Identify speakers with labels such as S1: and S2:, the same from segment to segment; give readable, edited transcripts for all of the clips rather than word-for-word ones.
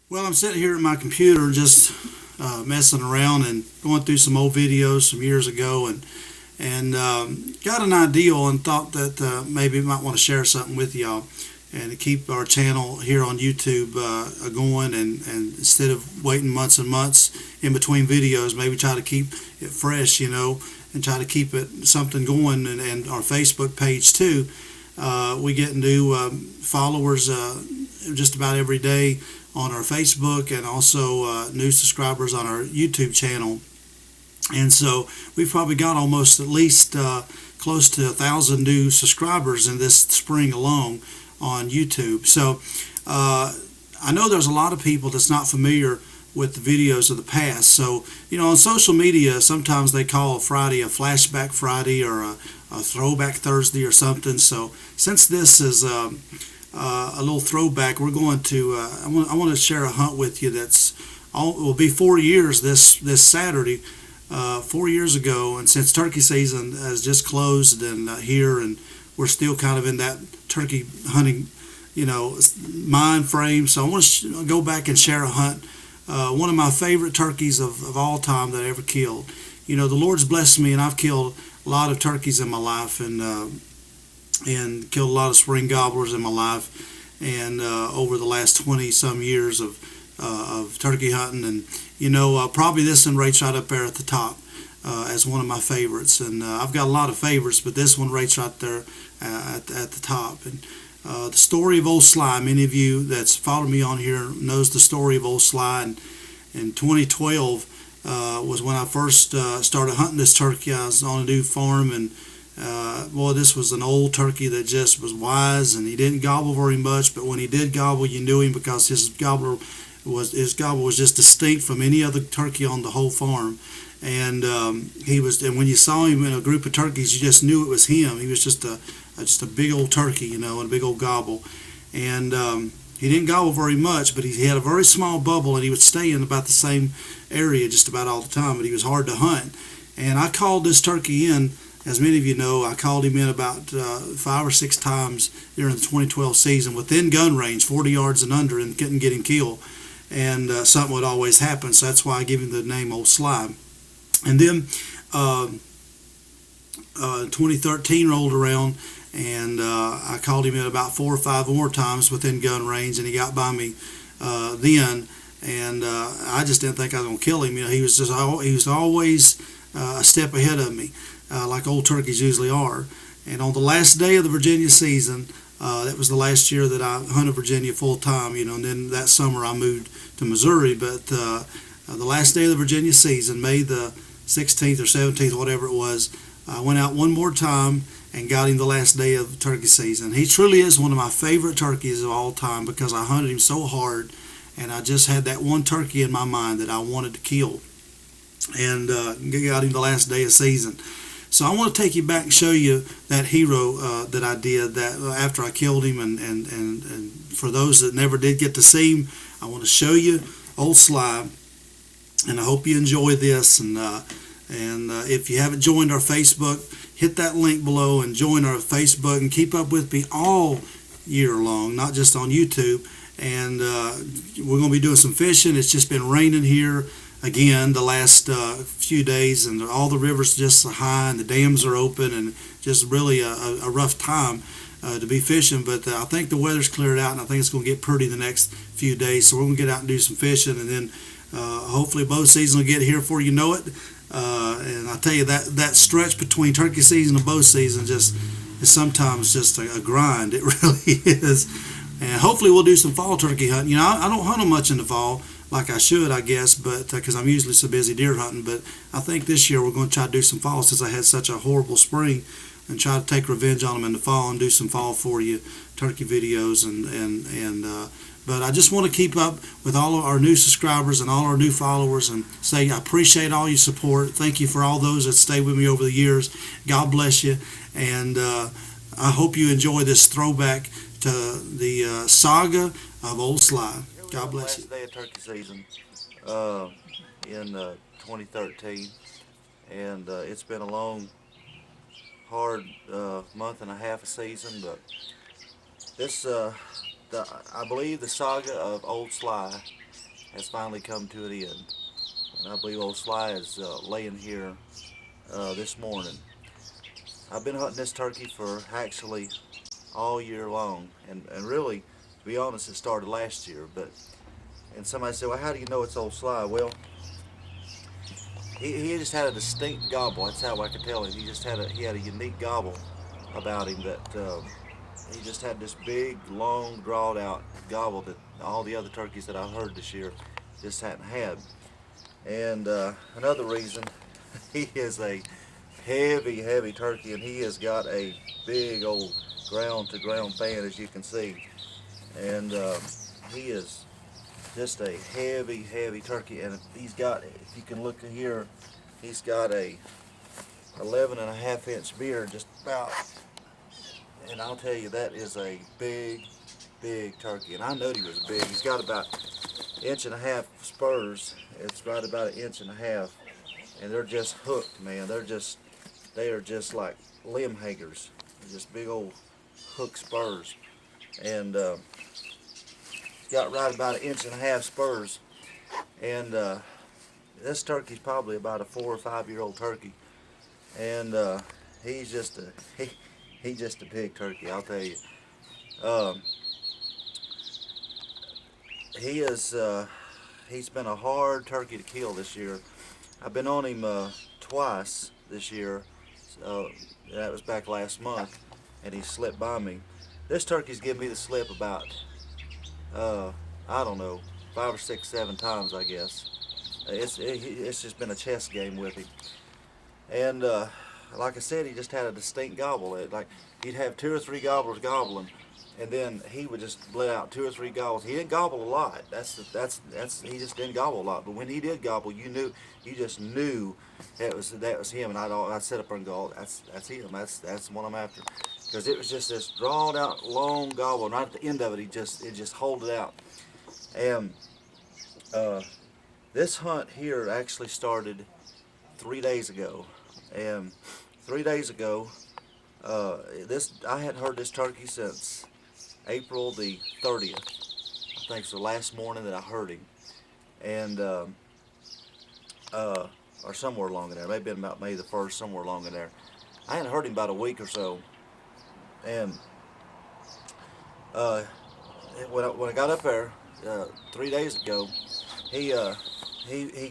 S1: Well, I'm sitting here at my computer just messing around and going through some old videos from years ago, and got an idea and thought that maybe might want to share something with y'all and to keep our channel here on YouTube going, and instead of waiting months and months in between videos, maybe try to keep it fresh, and try to keep it something going, and our Facebook page too. We get new followers just about every day on our Facebook, and also new subscribers on our YouTube channel. And so we've probably got almost at least close to 1,000 new subscribers in this spring alone on YouTube. So I know there's a lot of people that's not familiar with the videos of the past. So, on social media, sometimes they call Friday a flashback Friday or a throwback Thursday or something. So since this is a little throwback, we're going to I want to share a hunt with you that's will be 4 years this Saturday. 4 years ago, and since turkey season has just closed and here, and we're still kind of in that turkey hunting, mind frame. So I want to go back and share a hunt. One of my favorite turkeys of all time that I ever killed. The Lord's blessed me, and I've killed a lot of turkeys in my life, and killed a lot of spring gobblers in my life, and over the last 20 some years of turkey hunting. And probably this one rates right up there at the top as one of my favorites. And I've got a lot of favorites, but this one rates right there at the top. And the story of Old Sly, many of you that's followed me on here knows the story of Old Sly. And in 2012 was when I first started hunting this turkey. I was on a new farm, and boy, this was an old turkey that just was wise, and he didn't gobble very much, but when he did gobble, you knew him because his gobble was just distinct from any other turkey on the whole farm. And and when you saw him in a group of turkeys, you just knew it was him. He was just a big old turkey, and a big old gobble. And he didn't gobble very much, but he had a very small bubble, and he would stay in about the same area just about all the time. But he was hard to hunt. And I called this turkey in. As many of you know, I called him in about 5 or 6 times during the 2012 season within gun range, 40 yards and under, and couldn't get him killed. And something would always happen, so that's why I give him the name Old Sly. And then 2013 rolled around, and I called him in about 4 or 5 more times within gun range, and he got by me then. And I just didn't think I was going to kill him. He was always a step ahead of me, like old turkeys usually are. And on the last day of the Virginia season, that was the last year that I hunted Virginia full time, and then that summer I moved to Missouri. But the last day of the Virginia season, May the 16th or 17th, whatever it was, I went out one more time and got him the last day of turkey season. He truly is one of my favorite turkeys of all time because I hunted him so hard, and I just had that one turkey in my mind that I wanted to kill, and got him the last day of season. So I want to take you back and show you that hero that I did that after I killed him, and for those that never did get to see him, I want to show you Old Sly, and I hope you enjoy this. And if you haven't joined our Facebook, hit that link below and join our Facebook and keep up with me all year long, not just on YouTube. And we're going to be doing some fishing. It's just been raining here again the last few days, and all the rivers just so high, and the dams are open, and just really a rough time to be fishing. But I think the weather's cleared out, and I think it's going to get pretty the next few days. So we're going to get out and do some fishing, and then hopefully bow season will get here before you know it. And I tell you, that stretch between turkey season and bow season just is sometimes just a grind. It really is. And hopefully we'll do some fall turkey hunting. I don't hunt them much in the fall like I should, I guess, but because I'm usually so busy deer hunting. But I think this year we're going to try to do some fall, since I had such a horrible spring, and try to take revenge on them in the fall and do some fall for you turkey videos. But I just want to keep up with all of our new subscribers and all our new followers, and say I appreciate all your support. Thank you for all those that stayed with me over the years. God bless you, and I hope you enjoy this throwback to the saga of Old Sly. God bless you.
S2: Last day of turkey season in 2013, and it's been a long, hard month and a half of season. But this I believe the saga of Old Sly has finally come to an end. And I believe Old Sly is laying here this morning. I've been hunting this turkey for actually all year long, and really, to be honest, it started last year. But and somebody said, well, how do you know it's Old Sly? Well, he just had a distinct gobble. That's how I could tell him. He had a unique gobble about him that he just had this big, long, drawed out gobble that all the other turkeys that I've heard this year just hadn't had. And another reason, he is a heavy, heavy turkey, and he has got a big old ground-to-ground fan, as you can see. And he is just a heavy, heavy turkey. And he's got, if you can look here, he's got a 11.5 inch beard, just about. And I'll tell you, that is a big, big turkey. And I knew he was big. He's got about 1.5 inch spurs. It's right about 1.5 inches, and they're just hooked, man. They are just like limb hangers, just big old hook spurs, and got right about 1.5 inch spurs. And this turkey's probably about a 4 or 5 year old turkey, and he's just a he's just a big turkey, I'll tell you. Um, he is he's been a hard turkey to kill this year. I've been on him twice this year. That was back last month, and he slipped by me. This turkey's given me the slip about I don't know, 5 or 6, 7 times, I guess. It's just been a chess game with him. And like I said, he just had a distinct gobble. Like he'd have 2 or 3 gobblers gobbling, and then he would just let out 2 or 3 gobbles. He didn't gobble a lot. He just didn't gobble a lot. But when he did gobble, you just knew that was him. And I'd sit up there and go, that's him. That's the one I'm after, because it was just this drawn out long gobble. And right at the end of it, it just hold it out. And this hunt here actually started 3 days ago. And 3 days ago, I hadn't heard this turkey since April the 30th. I think it's the last morning that I heard him, and or somewhere along in there. Maybe been about May the 1st, somewhere along in there. I hadn't heard him about a week or so, and when I got up there 3 days ago, he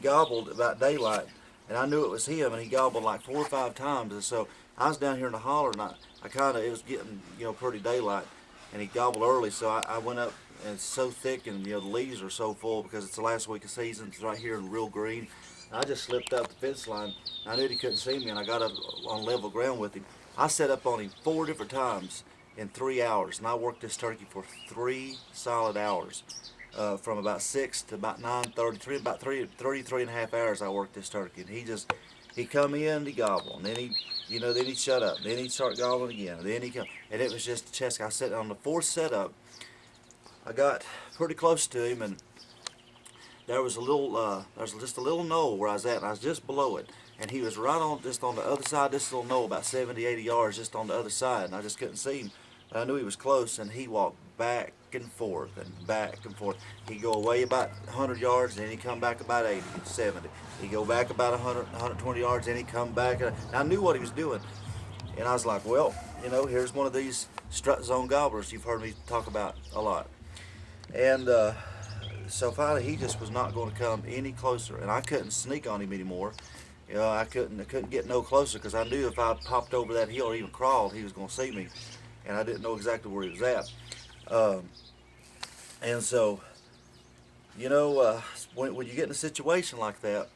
S2: gobbled about daylight, and I knew it was him, and he gobbled like 4 or 5 times. And so I was down here in the holler, and it was getting pretty daylight, and he gobbled early. So I went up, and it's so thick, and the leaves are so full because it's the last week of season. It's right here in real green. And I just slipped up the fence line. I knew he couldn't see me, and I got up on level ground with him. I set up on him 4 different times in 3 hours, and I worked this turkey for 3 solid hours. From about 6 to about 9:30, about 3.5 hours I worked this turkey, and he come in, he gobble, and then then he'd shut up, then he'd start gobbling again, and then he come, and it was just a chess. I sat on the 4th setup. I got pretty close to him, and there was just a little knoll where I was at, and I was just below it, and he was right on just on the other side of this little knoll, about 70, 80 yards just on the other side, and I just couldn't see him. But I knew he was close, and he walked back and forth and back and forth. He'd go away about 100 yards, and then he'd come back about 80, 70. He'd go back about 100, 120 yards, and he'd come back. And I knew what he was doing, and I was like, well, here's one of these strut zone gobblers you've heard me talk about a lot. And so finally, he just was not going to come any closer, and I couldn't sneak on him anymore. I couldn't get no closer, because I knew if I popped over that hill or even crawled, he was going to see me, and I didn't know exactly where he was at. And so, when you get in a situation like that,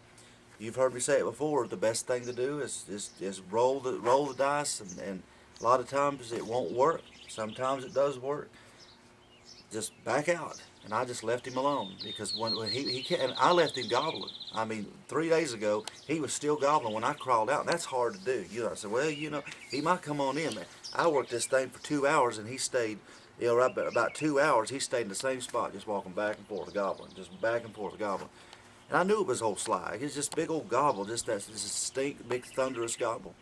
S2: you've heard me say it before, the best thing to do is roll the dice, and a lot of times it won't work. Sometimes it does work. Just back out. And I just left him alone, because when he and I left him gobbling. I mean, 3 days ago he was still gobbling when I crawled out, and that's hard to do. I said, well, he might come on in. I worked this thing for 2 hours, and he stayed. Right about 2 hours, he stayed in the same spot, just walking back and forth gobbling, just back and forth gobbling. And I knew it was Old Sly. It's just big old gobble, just that this distinct, big thunderous gobble.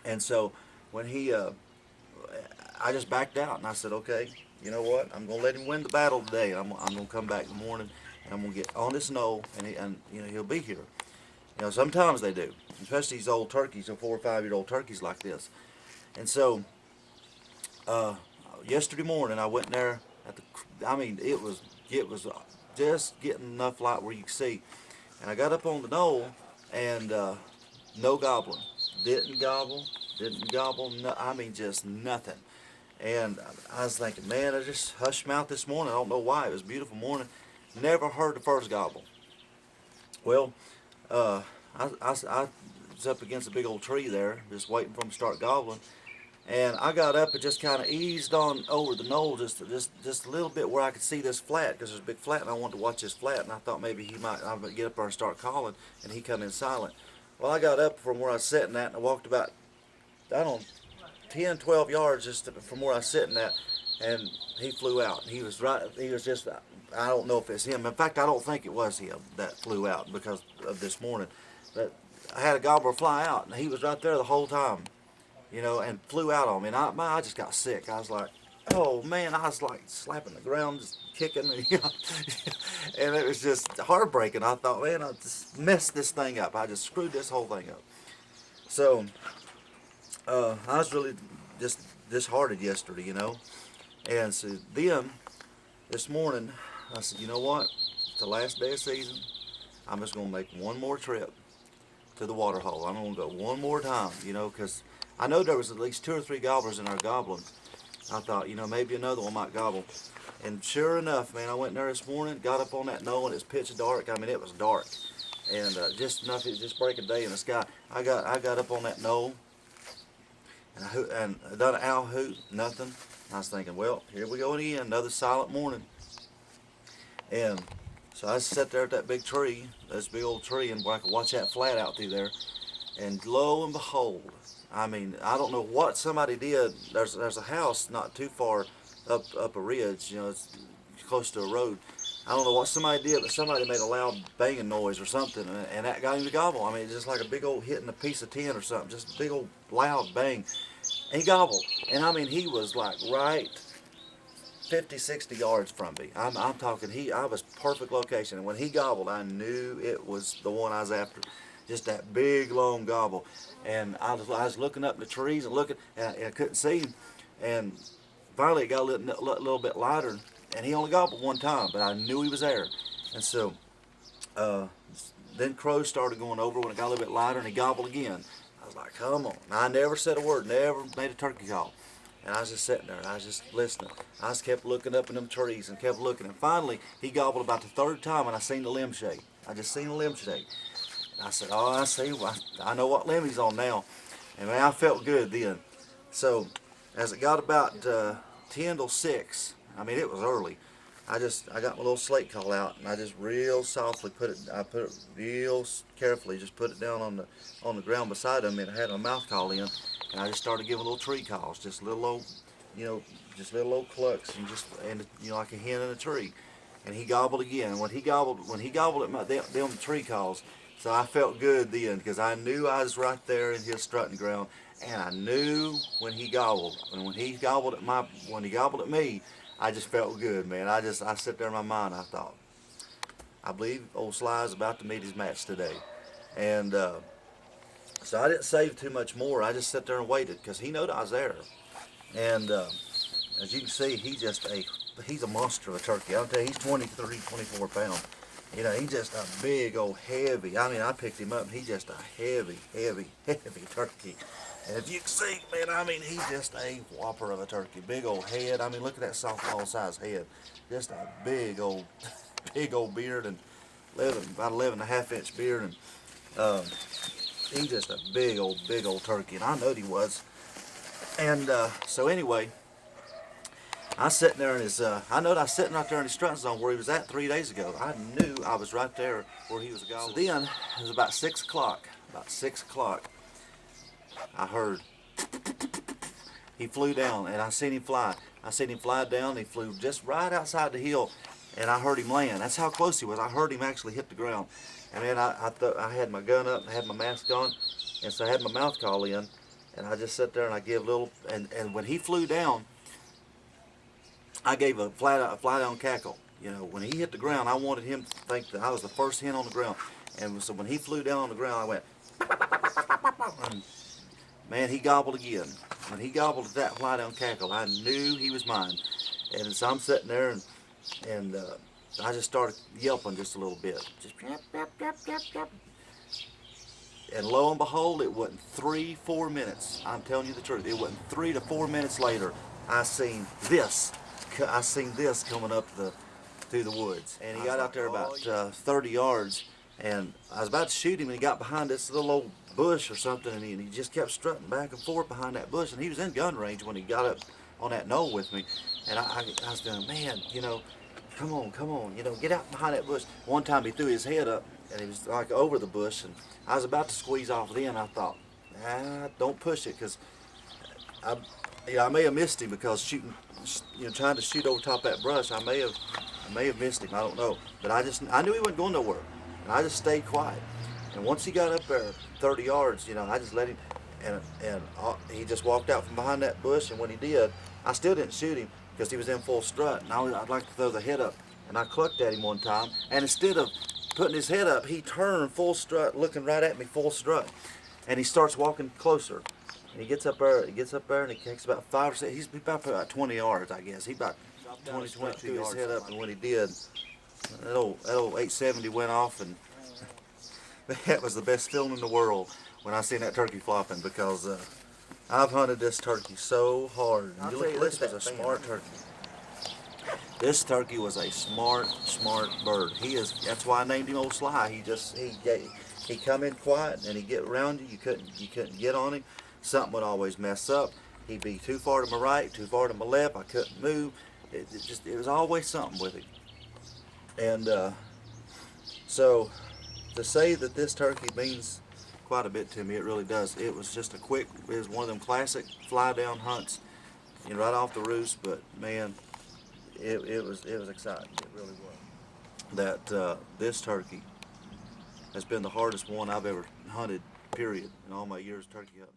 S2: And so when I just backed out, and I said, okay, you know what? I'm gonna let him win the battle today. I'm gonna come back in the morning and I'm gonna get on this knoll, and you know, he'll be here. You know, sometimes they do, especially these old turkeys, 4 or 5 year old turkeys like this. And so, yesterday morning I went in there at the. I mean, it was just getting enough light where you could see, and I got up on the knoll, and no gobbling. Didn't gobble. Didn't gobble. No, I mean, just nothing. And I was thinking, man, I just hushed mouth this morning. I don't know why. It was a beautiful morning. Never heard the first gobble. Well, I was up against a big old tree there, just waiting for him to start gobbling. And I got up and just kind of eased on over the knoll just a little bit where I could see this flat, because there's a big flat, and I wanted to watch this flat. And I thought maybe I would get up there and start calling, and he come in silent. Well, I got up from where I was sitting at, and I walked about, I don't know, 10, 12 yards just from where I was sitting at, and he flew out. He was just, I don't know if it's him. In fact, I don't think it was him that flew out because of this morning. But I had a gobbler fly out, and he was right there the whole time, you know, and flew out on me. And I just got sick. I was like, oh man, I was like slapping the ground, just kicking, and, you know, and it was just heartbreaking. I thought, man, I just messed this thing up. I just screwed this whole thing up. So, I was really just disheartened yesterday, you know. And so then, this morning, I said, you know what? It's the last day of season. I'm just going to make one more trip to the water hole. I'm going to go one more time, you know, because I know there was at least 2 or 3 gobblers in our gobbling. I thought, you know, maybe another one might gobble. And sure enough, man, I went in there this morning, got up on that knoll, and it's pitch dark. I mean, it was dark. And just nothing, just breaking day in the sky. I got up on that knoll, and I done an owl hoot, nothing. I was thinking, well, here we go again, another silent morning. And so I sat there at that big tree, this big old tree, and I could watch that flat out through there. And lo and behold, I mean, I don't know what somebody did. There's a house not too far up a ridge, you know, it's close to a road. I don't know what somebody did, but somebody made a loud banging noise or something, and that got him to gobble. I mean, it's just like a big old hitting a piece of tin or something, just a big old loud bang. And he gobbled, and I mean, he was like right 50, 60 yards from me. I'm talking, I was perfect location, and when he gobbled, I knew it was the one I was after. Just that big, long gobble. And I was looking up in the trees and looking, and I couldn't see him. And finally, it got a little bit lighter, and he only gobbled one time, but I knew he was there. And so, then crows started going over when it got a little bit lighter, and he gobbled again. I was like, come on. And I never said a word, never made a turkey call. And I was just sitting there, and I was just listening. I just kept looking up in them trees and kept looking. And finally, he gobbled about the 3rd time, and I seen the limb shake. I just seen the limb shake. And I said, oh, I see. Well, I know what limb he's on now. And man, I felt good then. So, as it got about 10 till 6, I mean, it was early. I got my little slate call out, and I just real softly put it real carefully, just put it down on the ground beside him, and I had my mouth call in, and I just started giving little tree calls, just little old, you know, just little old clucks, and you know, like a hen in a tree. And he gobbled again. And when he gobbled at them tree calls, so I felt good then, because I knew I was right there in his strutting ground, and I knew when he gobbled, and when he gobbled at me, I just felt good, man. I sit there in my mind, I thought, I believe old Sly is about to meet his match today. And so I didn't save too much more. I just sat there and waited, because he knew that I was there. And as you can see, he's a monster of a turkey. I'll tell you, he's 23, 24 pounds. You know, he's just a big old heavy. I mean, I picked him up, and he's just a heavy, heavy, heavy turkey. And if you can see, man, I mean, he's just a whopper of a turkey. Big old head. I mean, look at that softball size head. Just a big old beard, and about 11.5-inch beard. And he's just a big old turkey. And I knowed he was. And so anyway, I was sitting there in his, I knowed I was sitting right there in his strutting zone where he was at 3 days ago. I knew I was right there where he was going. So then, it was about 6 o'clock. About 6 o'clock. I heard he flew down, and I seen him fly. I seen him fly down. He flew just right outside the hill, and I heard him land. That's how close he was. I heard him actually hit the ground. And then I had my gun up, and I had my mask on, and so I had my mouth call in, and I just sat there and I give little. And when he flew down, I gave a fly down cackle. You know, when he hit the ground, I wanted him to think that I was the first hen on the ground. And so when he flew down on the ground, I went, and man, he gobbled again. When he gobbled that fly down cackle, I knew he was mine. And so I'm sitting there, and I just started yelping just a little bit. Just yap, yap, yap, yap, yap. And lo and behold, it wasn't 3-4 minutes. I'm telling you the truth. It wasn't 3 to 4 minutes later, I seen this. I seen this coming up through the woods. And he got out there about 30 yards, and I was about to shoot him, and he got behind this little old bush or something, and he just kept strutting back and forth behind that bush. And he was in gun range when he got up on that knoll with me. And I was going, man, you know, come on, you know, get out behind that bush. One time he threw his head up, and he was like over the bush, and I was about to squeeze off then. I thought, don't push it, because I may have missed him, because shooting, you know, trying to shoot over top that brush, I may have missed him. I don't know, but I knew he wasn't going nowhere, and I just stayed quiet. And once he got up there 30 yards, you know, I just let him, and he just walked out from behind that bush. And when he did, I still didn't shoot him because he was in full strut, and I'd like to throw the head up. And I clucked at him one time, and instead of putting his head up, he turned full strut, looking right at me, full strut, and he starts walking closer. And he gets up there, and he takes about 5 or 6. He's about 20 yards, I guess. He about 22 yards. His head up, and when he did, that old 870 went off, and that was the best feeling in the world when I seen that turkey flopping, because I've hunted this turkey so hard. And this was a smart turkey. This turkey was a smart bird. That's why I named him Old Sly. He come in quiet, and he'd get around you. You couldn't get on him. Something would always mess up. He'd be too far to my right, too far to my left. I couldn't move. It was always something with him. And so to say that this turkey means quite a bit to me, it really does. It was just it was one of them classic fly down hunts, you know, right off the roost. But man, it was exciting. It really was. That this turkey has been the hardest one I've ever hunted, period, in all my years turkey hunting.